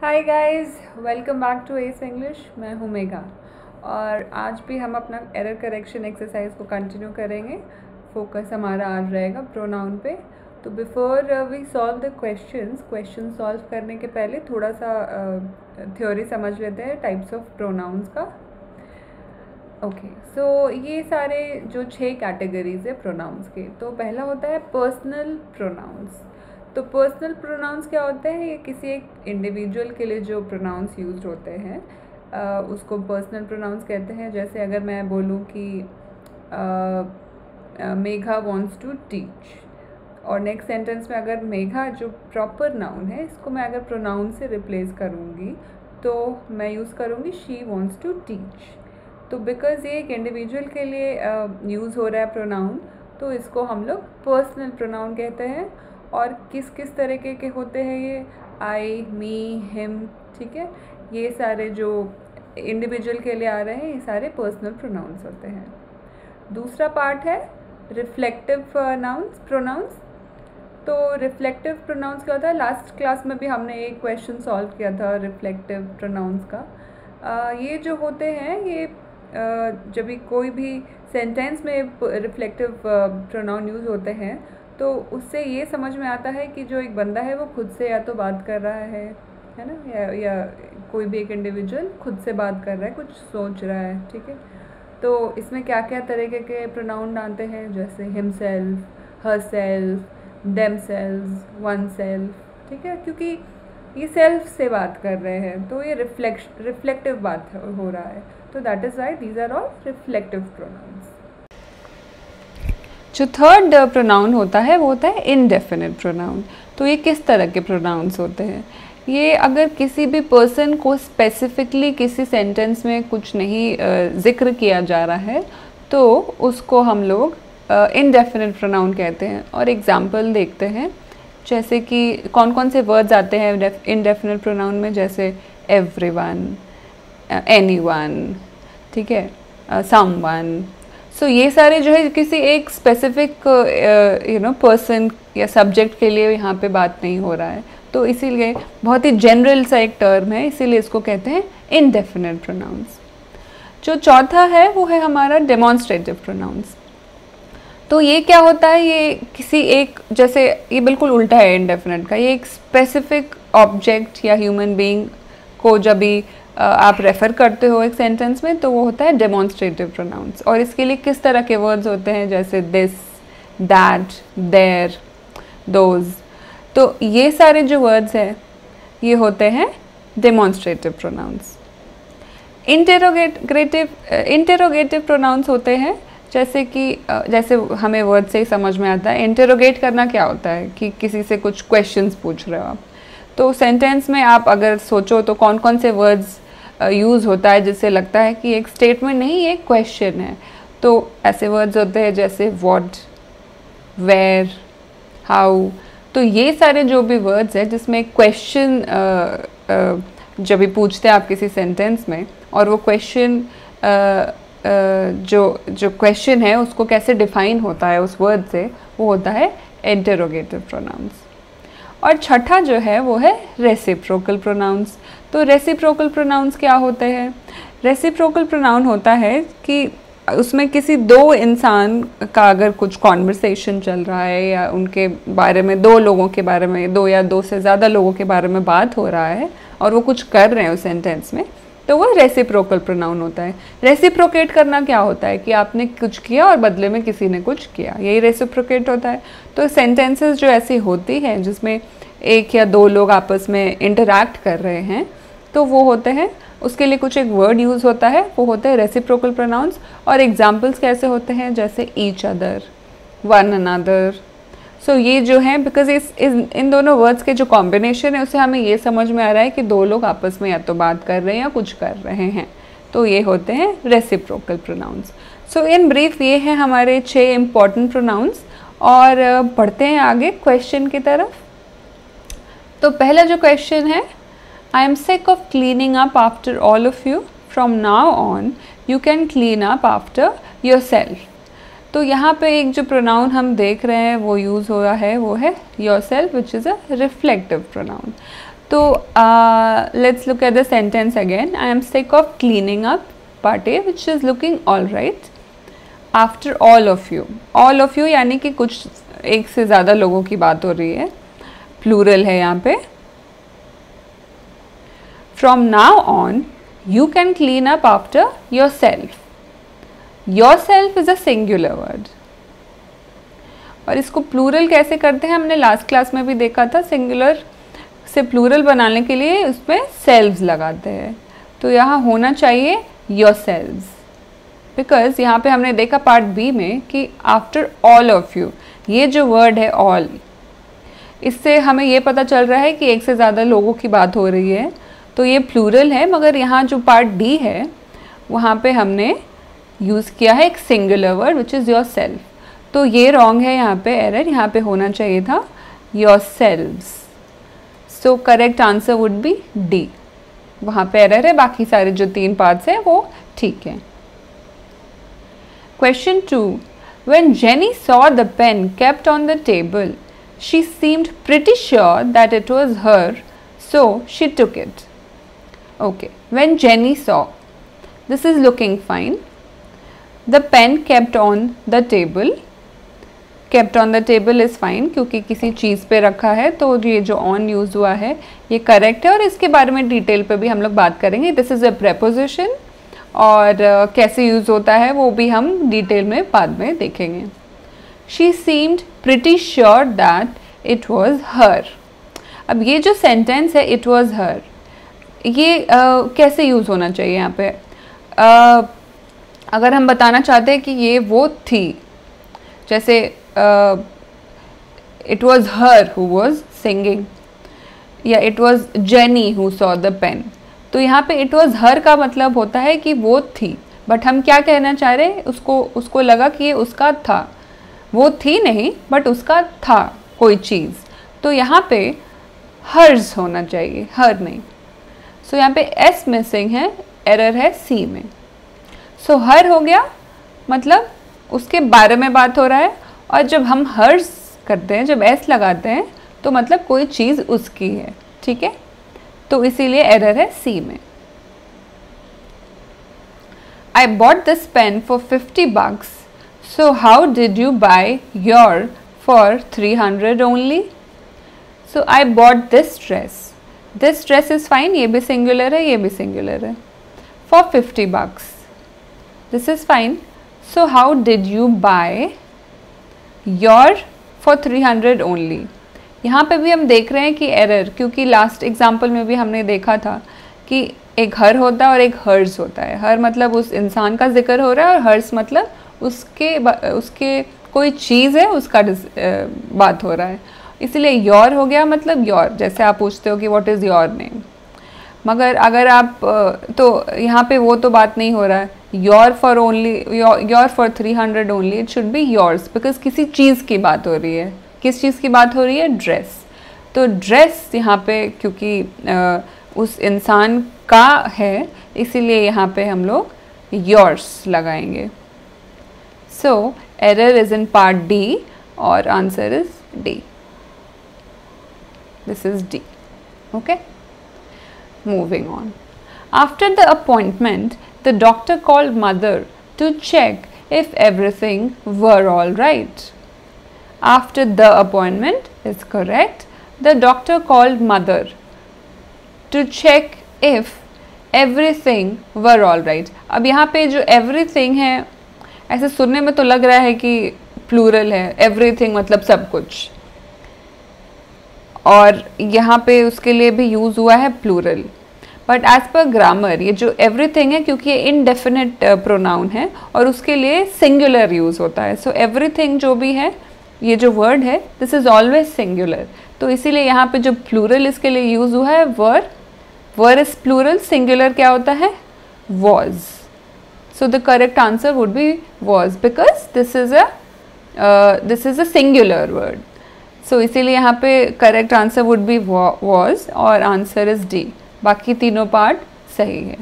Hi guys, welcome back to S English. मैं हूँ मेघा और आज भी हम अपना एरर करेक्शन एक्सरसाइज को कंटिन्यू करेंगे। फोकस हमारा आज रहेगा प्रोनाउन पे। तो before we solve the question solve करने के पहले थोड़ा सा थ्योरी समझ लेते हैं टाइप्स ऑफ प्रोनाउंस का। ओके, सो ये सारे जो 6 कैटेगरीज है प्रोनाउंस के। तो पहला होता है पर्सनल प्रोनाउंस। तो पर्सनल प्रोनाउंस क्या होते हैं? ये किसी एक इंडिविजुअल के लिए जो प्रोनाउंस यूज्ड होते हैं उसको पर्सनल प्रोनाउंस कहते हैं। जैसे अगर मैं बोलूँ कि मेघा वॉन्ट्स टू टीच, और नेक्स्ट सेंटेंस में अगर मेघा जो प्रॉपर नाउन है इसको मैं अगर प्रोनाउन से रिप्लेस करूँगी तो मैं यूज़ करूँगी शी वॉन्ट्स टू टीच। तो बिकॉज़ ये एक इंडिविजुअल के लिए यूज़ हो रहा है प्रोनाउन, तो इसको हम लोग पर्सनल प्रोनाउन कहते हैं। और किस किस तरीके के होते हैं ये? आई, मी, हिम, ठीक है। ये सारे जो इंडिविजुअल के लिए आ रहे हैं ये सारे पर्सनल प्रोनाउंस होते हैं। दूसरा पार्ट है रिफ्लेक्टिव प्रोनाउंस। तो रिफ्लेक्टिव प्रोनाउंस क्या होता है? लास्ट क्लास में भी हमने एक क्वेश्चन सॉल्व किया था रिफ्लेक्टिव प्रोनाउंस का। ये जो होते हैं ये जब भी कोई भी सेंटेंस में रिफ्लेक्टिव प्रोनाउन यूज़ होते हैं तो उससे ये समझ में आता है कि जो एक बंदा है वो खुद से या तो बात कर रहा है ना, या कोई भी एक इंडिविजुअल खुद से बात कर रहा है, कुछ सोच रहा है, ठीक है। तो इसमें क्या क्या तरीके के प्रोनाउन आते हैं? जैसे हिमसेल्फ, हरसेल्फ, देमसेल्व्स, वनसेल्फ, ठीक है। क्योंकि ये सेल्फ से बात कर रहे हैं तो ये रिफ्लेक्टिव बात हो रहा है। तो that is why these are all reflexive pronouns. जो थर्ड प्रोनाउन होता है वो होता है इनडेफिनिट प्रोनाउन। तो ये किस तरह के प्रोनाउंस होते हैं? ये अगर किसी भी पर्सन को स्पेसिफिकली किसी सेंटेंस में कुछ नहीं जिक्र किया जा रहा है तो उसको हम लोग इनडेफिनिट प्रोनाउन कहते हैं। और एग्जाम्पल देखते हैं, जैसे कि कौन कौन से वर्ड्स आते हैं इनडेफिनिट प्रोनाउन में। जैसे एवरीवन, एनीवन, ठीक है, समवन। सो ये सारे जो है किसी एक स्पेसिफिक पर्सन या सब्जेक्ट के लिए यहाँ पे बात नहीं हो रहा है, तो इसीलिए बहुत ही जनरल सा एक टर्म है, इसीलिए इसको कहते हैं इनडेफिनिट प्रोनाउंस। जो चौथा है वो है हमारा डेमोन्स्ट्रेटिव प्रोनाउंस। तो ये क्या होता है? ये किसी एक, जैसे ये बिल्कुल उल्टा है इनडेफिनिट का। ये एक स्पेसिफिक ऑब्जेक्ट या ह्यूमन बीइंग को जब भी आप रेफ़र करते हो एक सेंटेंस में तो वो होता है डेमोन्स्ट्रेटिव प्रोनाउंस। और इसके लिए किस तरह के वर्ड्स होते हैं? जैसे दिस, दैट, देयर, दोज। तो ये सारे जो वर्ड्स हैं ये होते हैं डेमोन्स्ट्रेटिव प्रोनाउंस। इंटेरोगेटिव प्रोनाउंस होते हैं, जैसे कि जैसे हमें वर्ड से ही समझ में आता है। इंटेरोगेट करना क्या होता है कि किसी से कुछ क्वेश्चंस पूछ रहे हो आप। तो सेंटेंस में आप अगर सोचो तो कौन कौन से वर्ड्स यूज़ होता है जिससे लगता है कि एक स्टेटमेंट नहीं, एक क्वेश्चन है। तो ऐसे वर्ड्स होते हैं जैसे व्हाट, वेयर, हाउ। तो ये सारे जो भी वर्ड्स हैं जिसमें क्वेश्चन जब भी पूछते हैं आप किसी सेंटेंस में, और वो क्वेश्चन जो क्वेश्चन है उसको कैसे डिफाइन होता है उस वर्ड से, वो होता है इंटेरोगेटिव प्रोनाउंस। और छठा जो है वो है रेसिप्रोकल प्रोनाउंस। तो रेसिप्रोकल प्रोनाउंस क्या होते हैं? रेसिप्रोकल प्रोनाउन होता है कि उसमें किसी दो इंसान का अगर कुछ कॉन्वर्सेशन चल रहा है या उनके बारे में, दो लोगों के बारे में, दो या दो से ज़्यादा लोगों के बारे में बात हो रहा है और वो कुछ कर रहे हैं उस सेंटेंस में, तो वो रेसिप्रोकल प्रोनाउन होता है। रेसिप्रोकेट करना क्या होता है कि आपने कुछ किया और बदले में किसी ने कुछ किया, यही रेसिप्रोकेट होता है। तो सेंटेंसेस जो ऐसी होती हैं जिसमें एक या दो लोग आपस में इंटरैक्ट कर रहे हैं तो वो होते हैं, उसके लिए कुछ एक वर्ड यूज़ होता है, वो होता है रेसिप्रोकल प्रोनाउंस। और एग्जाम्पल्स कैसे होते हैं? जैसे ईच अदर, वन अनदर। सो ये जो है, बिकॉज इन दोनों वर्ड्स के जो कॉम्बिनेशन है उससे हमें ये समझ में आ रहा है कि दो लोग आपस में या तो बात कर रहे हैं या कुछ कर रहे हैं। तो ये होते हैं reciprocal pronouns. So in brief ये हैं हमारे 6 इम्पॉर्टेंट प्रोनाउंस। और बढ़ते हैं आगे क्वेश्चन की तरफ। तो पहला जो क्वेश्चन है, I am sick of cleaning up after all of you, from now on you can clean up after your self. तो यहाँ पे एक जो प्रोनाउन हम देख रहे हैं वो यूज़ हो रहा है वो है yourself, which is a reflective pronoun. तो let's look at the sentence again. I am sick of cleaning up, part A, which is looking all right. After all of you यानी कि कुछ एक से ज़्यादा लोगों की बात हो रही है, प्लूरल है यहाँ पे. From now on, you can clean up after yourself. Yourself is a singular word. और इसको प्लूरल कैसे करते हैं हमने लास्ट क्लास में भी देखा था. सिंगुलर से प्लूरल बनाने के लिए उसमें सेल्व्स लगाते हैं. तो यहाँ होना चाहिए yourselves, बिकॉज यहाँ पे हमने देखा पार्ट बी में कि आफ्टर ऑल ऑफ यू, ये जो वर्ड है ऑल, इससे हमें ये पता चल रहा है कि एक से ज़्यादा लोगों की बात हो रही है. तो ये प्लूरल है, मगर यहाँ जो पार्ट डी है वहाँ पे हमने यूज़ किया है एक singular word which is your self. तो ये रॉन्ग है, यहाँ पे एरर. यहाँ पे होना चाहिए था your selves. So correct answer would B D. वहाँ पे एरर है, बाकी सारे जो 3 पार्ट्स हैं वो ठीक है. Question 2. When Jenny saw the pen kept on the table, she seemed pretty sure that it was her, so she took it. Okay, when Jenny saw, this is looking fine. The pen kept on the table. Kept on the table is fine क्योंकि किसी चीज़ पे रखा है, तो ये जो on use हुआ है ये करेक्ट है. और इसके बारे में डिटेल पे भी हम लोग बात करेंगे. दिस इज़ अ preposition और कैसे यूज़ होता है वो भी हम डिटेल में बाद में देखेंगे. She seemed pretty sure that it was her. अब ये जो सेंटेंस है it was her, ये कैसे यूज़ होना चाहिए यहाँ पे. अगर हम बताना चाहते हैं कि ये वो थी, जैसे it was her who was singing या it was Jenny who saw the pen, तो यहाँ पे इट वॉज हर का मतलब होता है कि वो थी. बट हम क्या कहना चाह रहे हैं, उसको लगा कि ये उसका था. वो थी नहीं, बट उसका था कोई चीज़. तो यहाँ पे हर्स होना चाहिए, हर नहीं. सो यहाँ पे एस मिसिंग है, एरर है सी में. सो हर हो गया, मतलब उसके बारे में बात हो रहा है. और जब हम हर्स करते हैं, जब एस लगाते हैं, तो मतलब कोई चीज़ उसकी है. ठीक है, तो इसीलिए एरर है सी में. I bought this pen for $50. So how did you buy your for 300 only? So I bought this dress. This dress is fine. ये भी singular है, ये भी singular है. For $50. This is fine. So how did you buy your for 300 only? यहाँ पे भी हम देख रहे हैं कि एरर, क्योंकि लास्ट एग्जाम्पल में भी हमने देखा था कि एक हर होता है और एक हर्स होता है. हर मतलब उस इंसान का जिक्र हो रहा है और हर्स मतलब उसके कोई चीज़ है उसका बात हो रहा है. इसलिए योर हो गया, मतलब योर, जैसे आप पूछते हो कि व्हाट इज़ योर नेम. मगर अगर आप तो यहाँ पे वो तो बात नहीं हो रहा है. Your for only, your for 300 only, it should be yours, because किसी चीज़ की बात हो रही है. किस चीज़ की बात हो रही है? ड्रेस. तो ड्रेस यहाँ पे क्योंकि उस इंसान का है, इसीलिए यहाँ पे हम लोग योर्स लगाएंगे. So error is in part D और answer is D. This is D. Okay, moving on. After the appointment the doctor called mother to check if everything were all right. After the appointment is correct. The doctor called mother to check if everything were all right. अब यहाँ पे जो everything है, ऐसे सुनने में तो लग रहा है कि प्लूरल है. everything मतलब सब कुछ, और यहाँ पे उसके लिए भी यूज़ हुआ है plural. But as per grammar ये जो एवरीथिंग है, क्योंकि ये इनडेफिनेट प्रोनाउन है और उसके लिए सिंगुलर यूज़ होता है. सो एवरीथिंग जो भी है, ये जो वर्ड है, दिस इज़ ऑलवेज सिंगुलर. तो इसीलिए यहाँ पे जो प्लूरल इसके लिए यूज़ हुआ है वर इज प्लूरल. सिंगुलर क्या होता है? Was. So the correct answer would be was, because this is a singular word. So इसीलिए यहाँ पे correct answer would be was और आंसर इज डी. बाकी तीनों पार्ट सही है.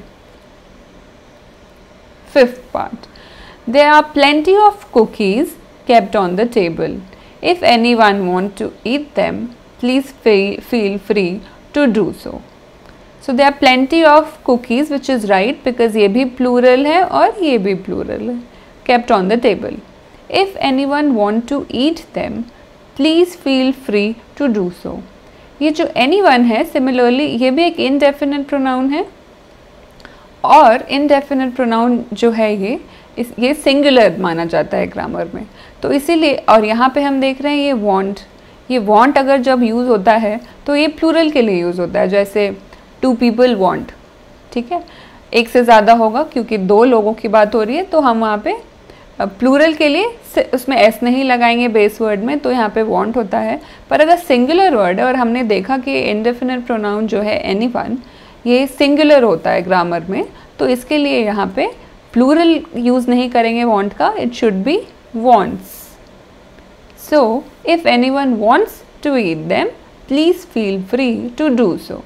Fifth part. There are plenty of cookies kept on the table. If anyone want to eat them, please feel free to do so. So there are plenty of cookies, which is right because ये भी plural है और ये भी plural है, kept on the table. If anyone want to eat them, please feel free to do so. ये जो anyone है similarly ये भी एक indefinite pronoun है और indefinite pronoun जो है ये singular माना जाता है ग्रामर में, तो इसीलिए और यहाँ पे हम देख रहे हैं ये want अगर जब यूज़ होता है तो ये plural के लिए यूज़ होता है, जैसे 2 people want, ठीक है, एक से ज़्यादा होगा क्योंकि 2 लोगों की बात हो रही है, तो हम वहाँ पे प्लूरल के लिए उसमें एस नहीं लगाएंगे बेस वर्ड में, तो यहाँ पे want होता है. पर अगर सिंगुलर वर्ड है और हमने देखा कि इंडेफिनिट प्रोनाउन जो है एनीवन ये सिंगुलर होता है ग्रामर में, तो इसके लिए यहाँ पे प्लूरल यूज़ नहीं करेंगे want का, it should be wants. So if anyone wants to eat them, please feel free to do so.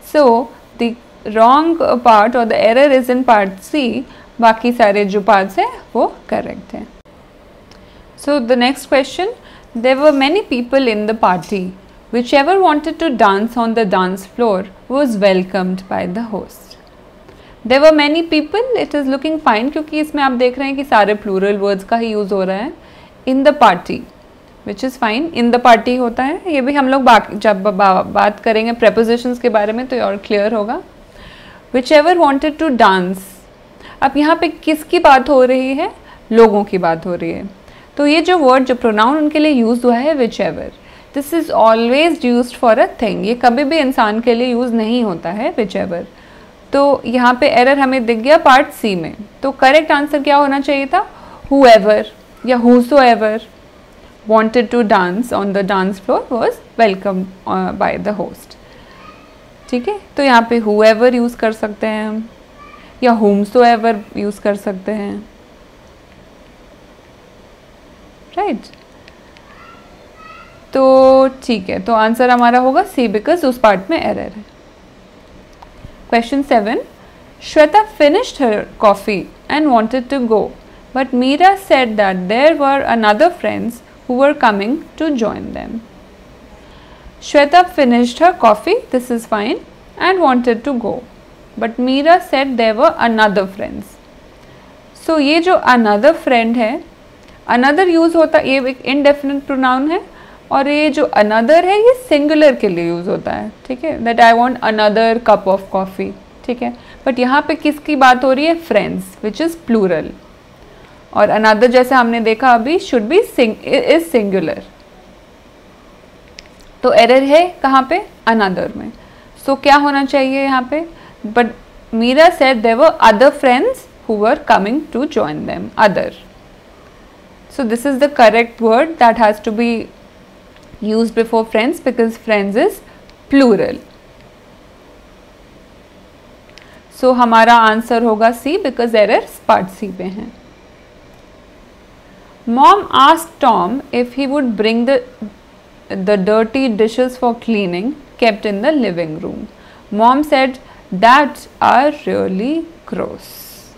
So the wrong part or the error is in part C, बाकी सारे जो parts हैं वो correct हैं. So the next question, there were many people in the party. Whichever wanted to dance on the dance floor was welcomed by the host. There were many people, it is looking fine क्योंकि इसमें आप देख रहे हैं कि सारे plural words का ही use हो रहा है. In the party, which is fine, in the party होता है, ये भी हम लोग जब बात करेंगे prepositions के बारे में तो और clear होगा. Whichever wanted to dance, अब यहाँ पे किसकी बात हो रही है? लोगों की बात हो रही है. तो ये जो word जो pronoun उनके लिए use हुआ है whichever, this is always used for a thing, ये कभी भी इंसान के लिए use नहीं होता है whichever. तो यहाँ पे error हमें दिख गया part C में, तो correct answer क्या होना चाहिए था? Whoever या whosoever wanted to dance on the dance floor was welcomed by the host. ठीक है, तो यहाँ पे whoever यूज़ कर सकते हैं हम या whomsoever यूज़ कर सकते हैं, राइट. तो ठीक है, तो आंसर हमारा होगा सी बिकॉज उस पार्ट में एरर है. Question 7, Shweta finished her coffee and wanted to go, but Meera said that there were another friends who were coming to join them. Shweta finished her coffee, this is fine, and wanted to go, but Meera said there were another friends. So ये जो another friend है, another use होता है, ये एक indefinite pronoun है और ये जो another है ये singular के लिए use होता है, ठीक है, that I want another cup of coffee, ठीक है, but यहाँ पे किसकी बात हो रही है? friends, which is plural. और another जैसे हमने देखा अभी should be is singular, तो error है कहाँ पे? another में. so क्या होना चाहिए यहाँ पे? but Meera said there were other friends who were coming to join them. other. So this is the correct word that has to be used before friends because friends is plural. So हमारा answer होगा C because error part C पे है. Mom asked Tom if he would bring the dirty dishes for cleaning kept in the living room. Mom said that are really gross.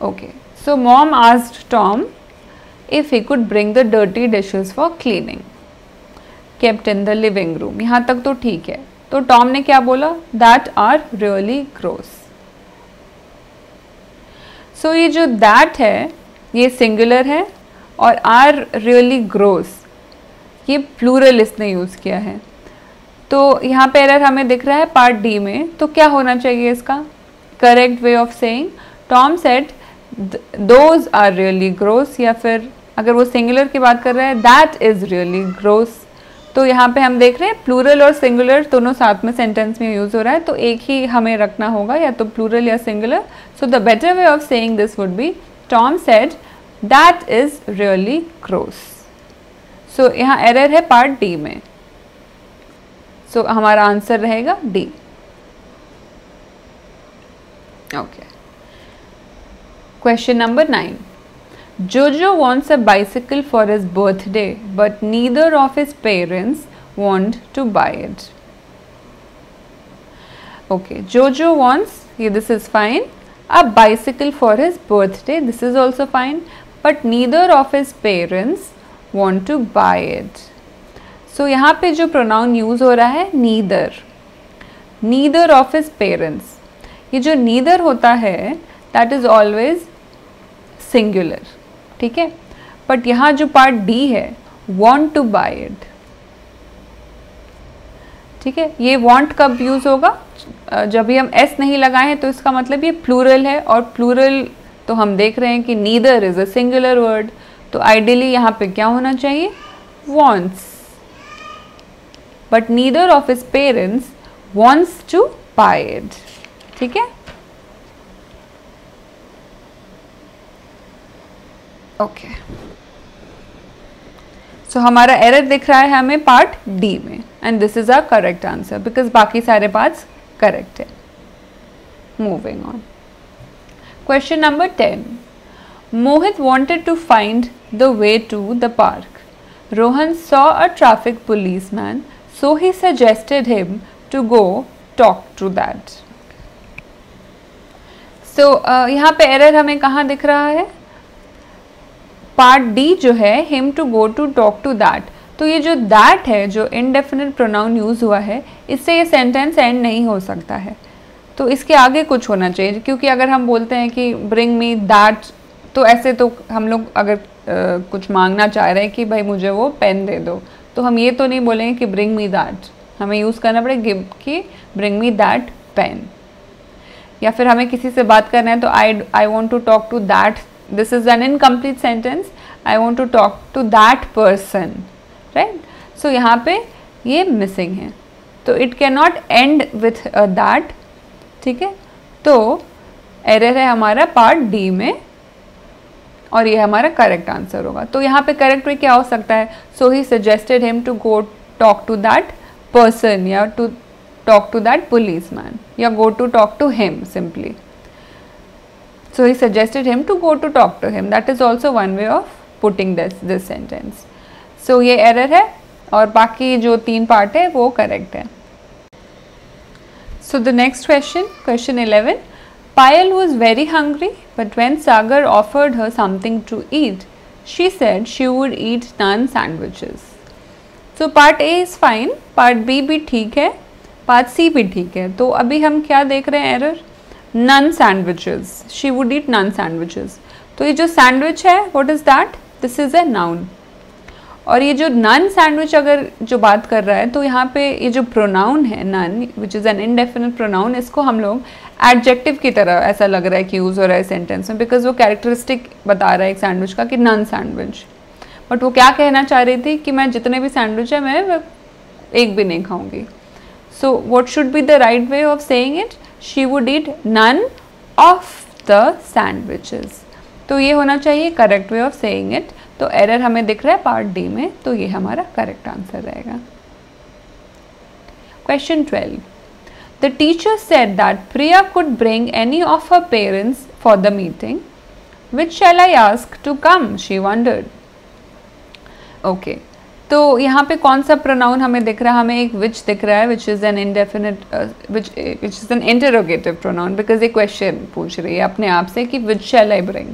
Okay, so mom asked Tom if he could bring the dirty dishes for cleaning kept in the living room. यहाँ तक तो ठीक है. तो Tom ने क्या बोला? that are really gross. So ये जो that है ये सिंगुलर है और आर रियली ग्रोस ये प्लूरल इसने यूज़ किया है. तो यहाँ पे एरर हमें दिख रहा है पार्ट डी में, तो क्या होना चाहिए इसका correct way of saying? Tom said those are really gross, या फिर अगर वो सिंगुलर की बात कर रहा है दैट इज़ रियली ग्रोस. तो यहाँ पे हम देख रहे हैं प्लूरल और सिंगुलर दोनों साथ में सेंटेंस में यूज़ हो रहा है, तो एक ही हमें रखना होगा, या तो प्लूरल या singular. So the better way of saying this would be Tom said that is really gross. So यहाँ एरर है पार्ट डी में, so हमारा आंसर रहेगा D. Okay, question number 9. Jojo wants a bicycle for his birthday, but neither of his parents want to buy it. Okay, Jojo wants, this is fine, a bicycle for his birthday, this is also fine, but neither of his parents want to buy it. So सो यहाँ पे जो pronoun use हो रहा है neither, neither of his parents. ये जो neither होता है दैट इज़ ऑलवेज सिंगुलर, ठीक है। बट यहाँ जो पार्ट डी है want to buy it, ठीक है। ये want कब यूज़ होगा? जब भी हम s नहीं लगाए हैं तो इसका मतलब ये प्लूरल है, और प्लूरल तो हम देख रहे हैं कि neither is a singular word, तो आइडियली यहाँ पे क्या होना चाहिए? wants, but neither of his parents wants to buy it, ठीक है। ओके, सो हमारा एरर दिख रहा है हमें पार्ट डी में, and this is our correct answer because बाकी सारे पार्ट्स करेक्ट है। Moving on, question number 10, Mohit wanted to find the way to the park. Rohan saw a traffic policeman, so he suggested him to go talk to that. So यहाँ पे error हमें कहाँ दिख रहा है? पार्ट डी जो है him to go to talk to that, तो ये जो दैट है जो इनडेफिनिट प्रोनाउन यूज़ हुआ है, इससे ये सेंटेंस एंड नहीं हो सकता है, तो इसके आगे कुछ होना चाहिए। क्योंकि अगर हम बोलते हैं कि ब्रिंग मी दैट, तो ऐसे तो हम लोग अगर कुछ मांगना चाह रहे हैं कि भाई मुझे वो पेन दे दो, तो हम ये तो नहीं बोलेंगे कि ब्रिंग मी दैट, हमें यूज़ करना पड़ेगा गिव कि ब्रिंग मी दैट पेन। या फिर हमें किसी से बात करना है तो I want to talk to that, this is an incomplete sentence, I want to talk to that person, right? So यहाँ पे ये missing है, तो it cannot end with that, ठीक है। तो एरर है हमारा पार्ट डी में, और ये हमारा करेक्ट आंसर होगा। तो यहाँ पे करेक्ट में क्या हो सकता है? So he suggested him to go talk to that person, या to talk to that policeman, या go to talk to him simply. So he suggested him to go to talk to him. That is also one way of putting this sentence. So ये error है, और बाकी जो 3 part है वो correct है। So the next question, question 11. Payal was very hungry, but when Sagar offered her something to eat, she said she would eat naan sandwiches. So part A is fine, part B भी ठीक है, part C भी ठीक है। तो अभी हम क्या देख रहे हैं error? None sandwiches, she would eat none sandwiches. तो ये जो सैंडविच है what is that? This is a noun. और ये जो नन सैंडविच अगर जो बात कर रहा है, तो यहाँ पे ये जो प्रोनाउन है none, which is an indefinite pronoun, इसको हम लोग एडजेक्टिव की तरह ऐसा लग रहा है कि यूज़ हो रहा है सेंटेंस में, बिकॉज वो कैरेक्टरिस्टिक बता रहा है एक सैंडविच का कि नन सैंडविच। बट वो क्या कहना चाह रही थी कि मैं जितने भी सैंडविच है मैं एक भी नहीं खाऊंगी। So what should be the right way of saying it? She would eat none of the sandwiches. तो ये होना चाहिए correct way of saying it. तो एरर हमें दिख रहा है पार्ट डी में, तो ये हमारा करेक्ट आंसर रहेगा। Question 12. The teacher said that Priya could bring any of her parents for the meeting. Which shall I ask to come? She wondered. Okay. तो यहाँ पे कौन सा प्रोनाउन हमें दिख रहा है? हमें एक विच दिख रहा है, which is N indefinite, which is N interrogative pronoun, because ये क्वेश्चन पूछ रही है अपने आप से कि विच शैल आई ब्रिंग।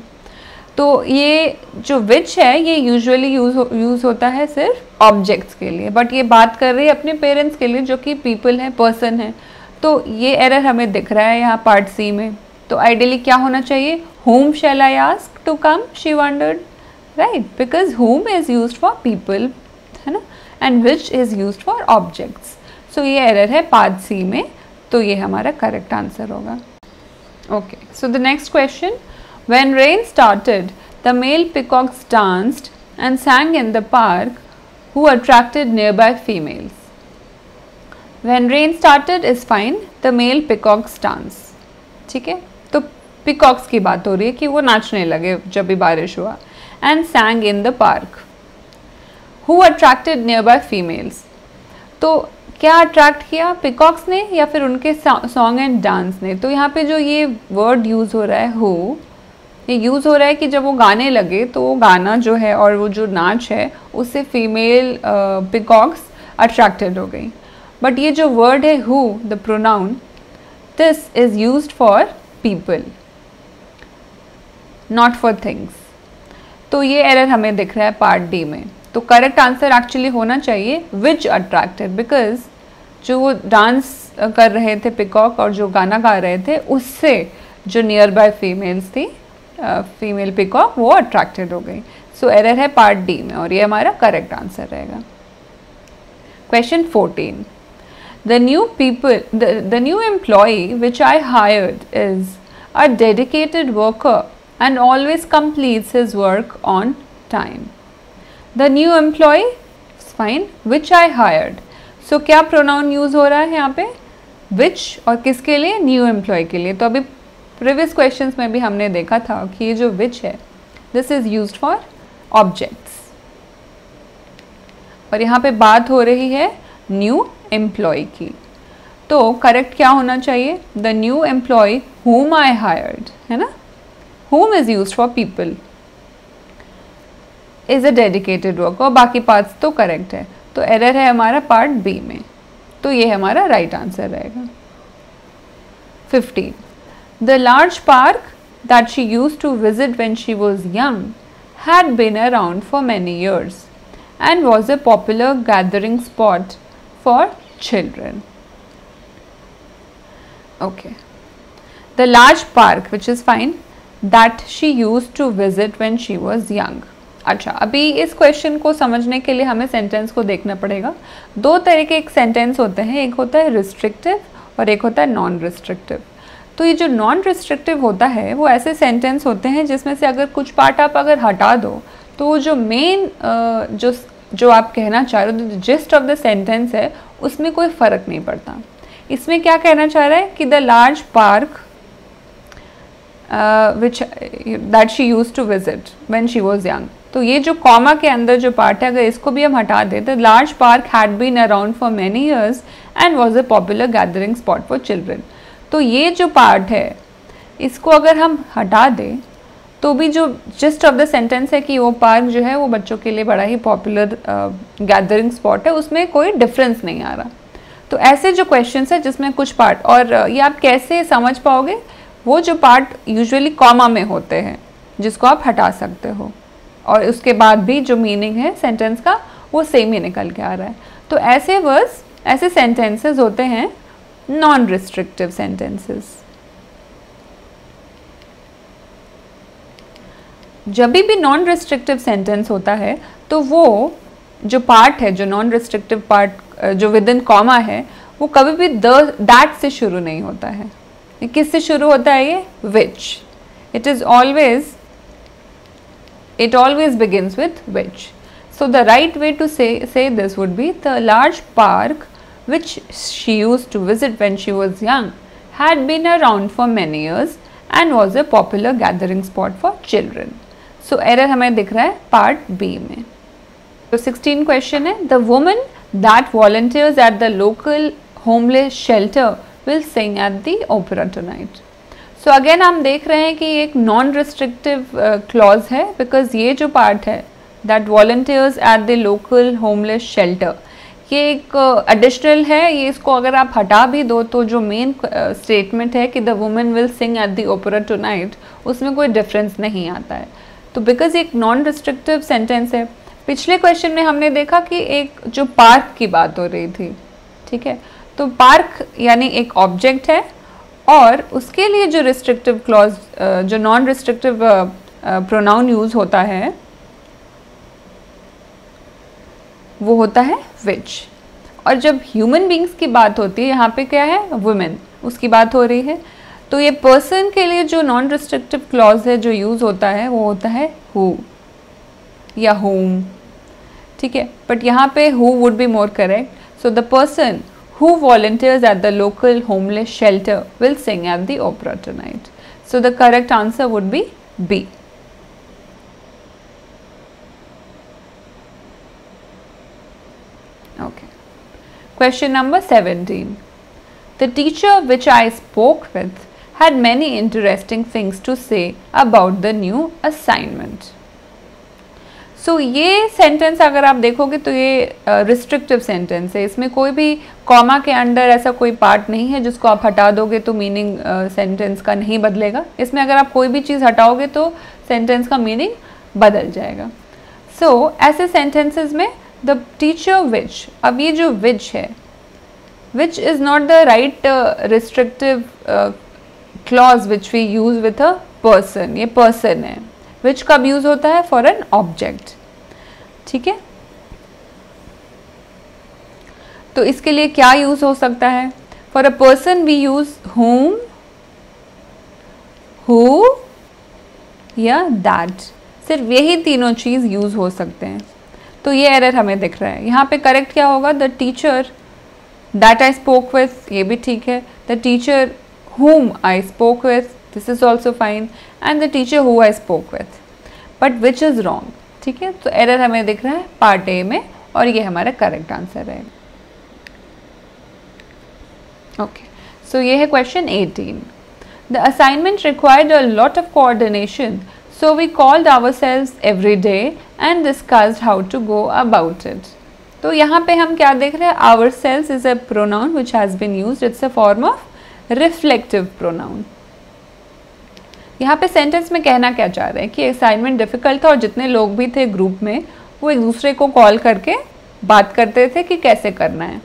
तो ये जो विच है ये यूजुअली यूज़ होता है सिर्फ ऑब्जेक्ट्स के लिए, बट ये बात कर रही है अपने पेरेंट्स के लिए जो कि पीपल हैं, पर्सन है। तो ये एरर हमें दिख रहा है यहाँ पार्ट सी में। तो आइडियली क्या होना चाहिए? whom shall I ask to come? she wondered, right? because whom is used for people, है ना, and which is used for objects. So ये एरर है पार्ट सी में, तो ये हमारा करेक्ट आंसर होगा। Okay, so the next question, when rain started the male peacocks danced and sang in the park who attracted nearby females. When rain started is fine, the male peacocks dance. ठीक है, तो peacocks की बात हो रही है कि वो नाचने लगे जब भी बारिश हुआ। And sang in the park who attracted nearby females. तो क्या अट्रैक्ट किया? पिकॉक्स ने या फिर उनके सॉन्ग एंड डांस ने? तो यहाँ पे जो ये वर्ड यूज़ हो रहा है who, ये यूज़ हो रहा है कि जब वो गाने लगे तो वो गाना जो है और वो जो नाच है उससे फीमेल पिकॉक्स अट्रैक्टेड हो गई। बट ये जो वर्ड है who, the pronoun, this is used for people, not for things. तो ये एरर हमें दिख रहा है पार्ट डी में। तो करेक्ट आंसर एक्चुअली होना चाहिए विच अट्रैक्टेड, बिकॉज जो वो डांस कर रहे थे पिकॉक और जो गाना गा रहे थे उससे जो नियर बाय फीमेल्स थी, फीमेल पिकॉक, वो अट्रैक्टेड हो गई। सो एरर है पार्ट डी में और ये हमारा करेक्ट आंसर रहेगा। Question 14, the new employee which I hired is a dedicated worker and always completes his work on time. The new employee, fine, which I hired. So क्या pronoun use हो रहा है यहाँ पे? which और किसके लिए? न्यू एम्प्लॉय के लिए। तो अभी प्रीवियस क्वेश्चंस में भी हमने देखा था कि ये जो which है this is used for objects, और यहाँ पे बात हो रही है न्यू एम्प्लॉय की। तो करेक्ट क्या होना चाहिए? The new employ whom I hired, है ना? whom is used for people, is a dedicated worker, और बाकी पार्ट्स तो करेक्ट है। तो एरर है हमारा पार्ट बी में, तो ये हमारा राइट आंसर रहेगा। 15, the large park that she used to visit when she was young had been around for many years and was a popular gathering spot for children. Okay, the large park, which is fine, that she used to visit when she was young. अच्छा, अभी इस question को समझने के लिए हमें sentence को देखना पड़ेगा। दो तरह के एक सेंटेंस होते हैं, एक होता है रिस्ट्रिक्टिव और एक होता है नॉन रिस्ट्रिक्टिव। तो ये जो नॉन रिस्ट्रिक्टिव होता है वो ऐसे सेंटेंस होते हैं जिसमें से अगर कुछ पार्ट आप अगर हटा दो तो जो मेन जो आप कहना चाह रहे हो, जिस्ट ऑफ द सेंटेंस है, उसमें कोई फ़र्क नहीं पड़ता। इसमें क्या कहना चाह रहा है कि the large park which that she used to visit when she was young। तो ये जो कॉमा के अंदर जो पार्ट है, अगर इसको भी हम हटा दें तो large park had been around for many years and was a popular gathering spot for children. तो ये जो पार्ट है इसको अगर हम हटा दें तो भी जो जिस्ट ऑफ द सेंटेंस है कि वो पार्क जो है वो बच्चों के लिए बड़ा ही पॉपुलर गैदरिंग स्पॉट है, उसमें कोई डिफरेंस नहीं आ रहा। तो ऐसे जो क्वेश्चंस है जिसमें कुछ पार्ट, और ये आप कैसे समझ पाओगे? वो जो पार्ट यूजुअली कॉमा में होते हैं जिसको आप हटा सकते हो, और उसके बाद भी जो मीनिंग है सेंटेंस का वो सेम ही निकल के आ रहा है। तो ऐसे वर्ड्स, ऐसे सेंटेंसेस होते हैं नॉन रिस्ट्रिक्टिव सेंटेंसेस। जब भी नॉन रिस्ट्रिक्टिव सेंटेंस होता है तो वो जो पार्ट है, जो नॉन रिस्ट्रिक्टिव पार्ट जो विद इन कॉमा है, वो कभी भी दैट से शुरू नहीं होता है। किससे शुरू होता है? ये विच। it always begins with which. So the right way to say this would be the large park which she used to visit when she was young had been around for many years and was a popular gathering spot for children. So error हमें दिख रहा है part B में। तो 16 question है, the woman that volunteers at the local homeless shelter will sing at the opera tonight. So again हम देख रहे हैं कि एक नॉन रिस्ट्रिक्टिव क्लॉज है, बिकॉज ये जो पार्ट है that volunteers at the local homeless shelter, ये एक एडिशनल है। ये इसको अगर आप हटा भी दो तो जो मेन स्टेटमेंट है कि the women will sing at the opera tonight, उसमें कोई डिफरेंस नहीं आता है। तो बिकॉज एक नॉन रिस्ट्रिक्टिव सेंटेंस है। पिछले क्वेश्चन में हमने देखा कि एक जो पार्क की बात हो रही थी, ठीक है, तो पार्क यानी एक ऑब्जेक्ट है और उसके लिए जो रिस्ट्रिक्टिव क्लॉज, जो नॉन रिस्ट्रिक्टिव प्रोनाउन यूज होता है वो होता है विच। और जब ह्यूमन बींग्स की बात होती है, यहाँ पे क्या है? वुमेन, उसकी बात हो रही है। तो ये पर्सन के लिए जो नॉन रिस्ट्रिक्टिव क्लॉज है जो यूज होता है वो होता है हु या होम, ठीक है। बट यहाँ पे who would be more correct. So the person who volunteers at the local homeless shelter will sing at the opera tonight. So the correct answer would be B. Okay. Question number 17. The teacher which I spoke with had many interesting things to say about the new assignment. सो ये sentence अगर आप देखोगे तो ये restrictive sentence है। इसमें कोई भी कॉमा के अंडर ऐसा कोई पार्ट नहीं है जिसको आप हटा दोगे तो मीनिंग सेंटेंस का नहीं बदलेगा। इसमें अगर आप कोई भी चीज़ हटाओगे तो सेंटेंस का मीनिंग बदल जाएगा। सो ऐसे सेंटेंसेस में द टीचर विच, अब ये जो विच है, which is not the right restrictive clause which we use with a person, ये पर्सन है। विच कब यूज़ होता है? फॉर एन ऑब्जेक्ट, ठीक है। तो इसके लिए क्या यूज़ हो सकता है? For a person we use whom, who या दैट, सिर्फ यही तीनों चीज़ यूज़ हो सकते हैं। तो ये एरर हमें दिख रहा है। यहाँ पे करेक्ट क्या होगा? The teacher that I spoke with, ये भी ठीक है। The teacher whom I spoke with, this is also fine, and the teacher who I spoke with, but which is wrong, ठीक है। तो एरर हमें दिख रहा है पार्ट ए में, और ये हमारा करेक्ट आंसर है। ओके, सो ये है question 18। The assignment required a lot of coordination, so we called ourselves every day and discussed how to go about it. तो यहाँ पे हम क्या देख रहे हैं? ourselves is a pronoun which has been used, it's a form of reflective pronoun. यहाँ पे सेंटेंस में कहना क्या चाह रहे हैं कि असाइनमेंट डिफिकल्ट था और जितने लोग भी थे ग्रुप में वो एक दूसरे को कॉल करके बात करते थे कि कैसे करना है।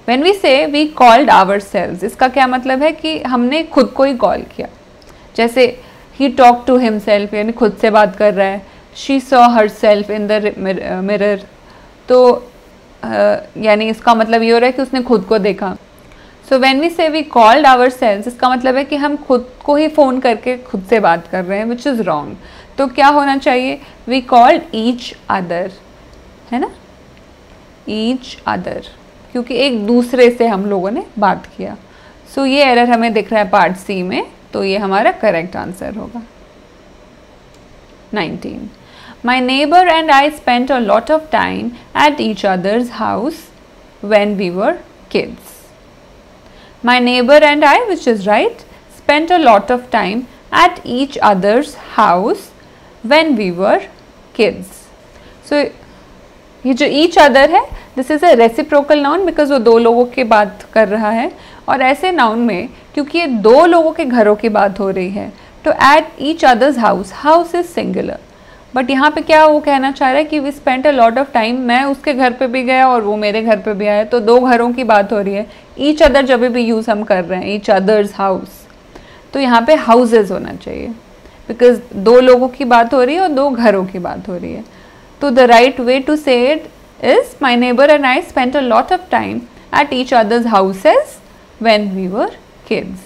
When we say we called ourselves, इसका क्या मतलब है कि हमने खुद को ही कॉल किया। जैसे he talked to himself, यानी खुद से बात कर रहा है। she saw herself in the mirror, तो यानी इसका मतलब ये हो रहा है कि उसने खुद को देखा। so when we say we called ourselves, इसका मतलब है कि हम खुद को ही फ़ोन करके खुद से बात कर रहे हैं, which is wrong। तो क्या होना चाहिए? we called each other, है ना, each other, क्योंकि एक दूसरे से हम लोगों ने बात किया। so ये एरर हमें दिख रहा है पार्ट सी में, तो ये हमारा करेक्ट आंसर होगा। 19. My neighbor and I spent a lot of time at each other's house when we were kids. My neighbor and I, which is right, spent a lot of time at each other's house when we were kids. So ये जो each other है, this is a reciprocal noun because वो दो लोगों की बात कर रहा है। और ऐसे नाउन में क्योंकि ये दो लोगों के घरों की बात हो रही है, तो at each others house, house is singular, but यहाँ पे क्या वो कहना चाह रहा है कि we spent a lot of time, मैं उसके घर पे भी गया और वो मेरे घर पे भी आया, तो दो घरों की बात हो रही है। ईच अदर जब भी यूज़ हम कर रहे हैं, ईच अदर्स हाउस, तो यहाँ पे हाउसेज होना चाहिए बिकॉज दो लोगों की बात हो रही है और दो घरों की बात हो रही है। तो द राइट वे टू से it is my neighbor and I spent a lot of time at each other's houses when we were kids.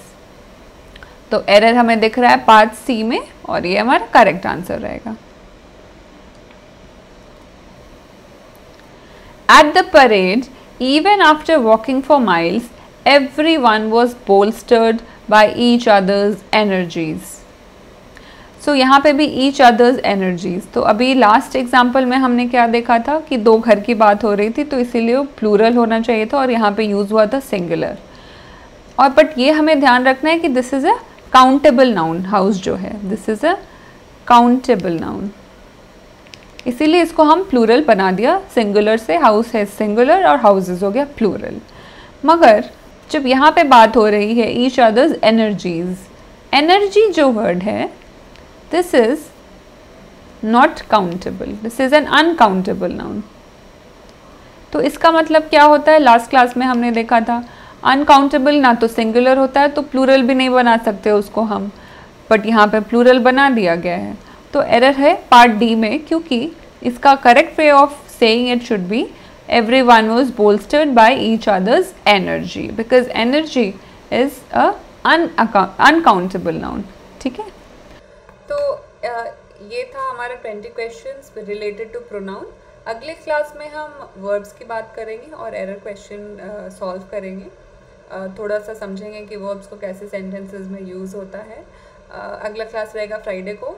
तो एरर हमें दिख रहा है पार्ट सी में, और ये हमारा करेक्ट आंसर रहेगा। At the parade, even after walking for miles, everyone was bolstered by each other's energies. सो यहाँ पे भी ईच अदर्स एनर्जीज। तो अभी लास्ट एग्जाम्पल में हमने क्या देखा था कि दो घर की बात हो रही थी, तो इसीलिए वो प्लूरल होना चाहिए था और यहाँ पे यूज़ हुआ था सिंगुलर। और बट ये हमें ध्यान रखना है कि this is a countable noun, house जो है this is a countable noun, इसीलिए इसको हम प्लूरल बना दिया सिंगुलर से। हाउस है सिंगुलर और हाउसेज हो गया प्लूरल। मगर जब यहाँ पे बात हो रही है ईच अदर्स एनर्जीज, एनर्जी जो वर्ड है this is not countable, this is an uncountable noun। तो इसका मतलब क्या होता है? लास्ट क्लास में हमने देखा था अनकाउंटेबल ना तो सिंगुलर होता है तो प्लूरल भी नहीं बना सकते उसको हम, बट यहाँ पे प्लूरल बना दिया गया है। तो एरर है पार्ट डी में, क्योंकि इसका correct way of saying it should be everyone was bolstered by each other's energy, because energy is a uncountable noun। ठीक है, तो ये था हमारा 20 क्वेश्चंस रिलेटेड टू प्रोनाउन। अगले क्लास में हम वर्ब्स की बात करेंगे और एरर क्वेश्चन सॉल्व करेंगे, थोड़ा सा समझेंगे कि वर्ब्स को कैसे सेंटेंसेस में यूज़ होता है। अगला क्लास रहेगा फ्राइडे को,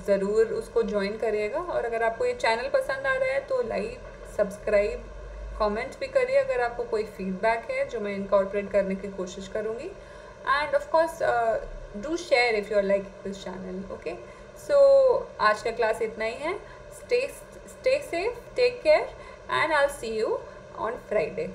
ज़रूर उसको ज्वाइन करिएगा। और अगर आपको ये चैनल पसंद आ रहा है तो लाइक, सब्सक्राइब, कमेंट भी करिए अगर आपको कोई फीडबैक है जो मैं इनकॉर्पोरेट करने की कोशिश करूँगी। And of course do share if you are like this channel. Okay, so आज का क्लास इतना ही है। Stay safe, take care, and I will see you on Friday.